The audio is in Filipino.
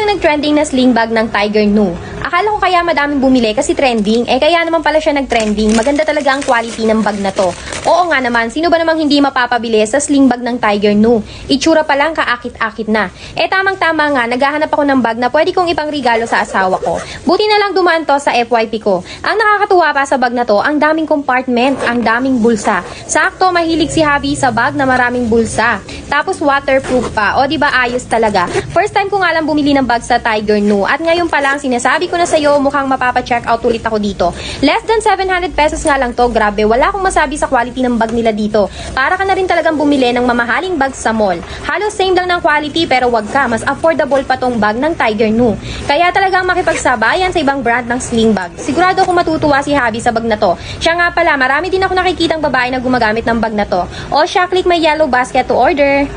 ang nag-trending na sling bag ng Tiger Nu. Akala ko kaya madaming bumili kasi trending. Kaya naman pala siya nag-trending. Maganda talaga ang quality ng bag na to. Oo nga naman, sino ba namang hindi mapapabili sa sling bag ng Tiger Nu? Itsura pa lang kaakit-akit na. Tamang-tama nga, naghahanap ako ng bag na pwede kong ipangregalo sa asawa ko. Buti na lang dumaan to sa FYP ko. Ang nakakatuwa pa sa bag na to, ang daming compartment, ang daming bulsa. Sakto, mahilig si Javi sa bag na maraming bulsa. Tapos waterproof pa. O di ba ayos talaga? First time ko nga lang bumili ng bag sa Tiger Nu. At ngayon pa lang sinasabi ko na sa'yo, mukhang mapapa-check out ulit ako dito. Less than 700 pesos nga lang to. Grabe, wala akong masabi sa quality ng bag nila dito. Para ka na rin talagang bumili ng mamahaling bag sa mall. Halos same lang ng quality pero wag ka, mas affordable pa tong bag ng Tiger Nu. Kaya talagang makipagsabayan sa ibang brand ng sling bag. Sigurado akong matutuwa si Javi sa bag na to. Siya nga pala, marami din ako nakikitang babae na gumagamit ng bag na to. O siya, click my yellow basket to order.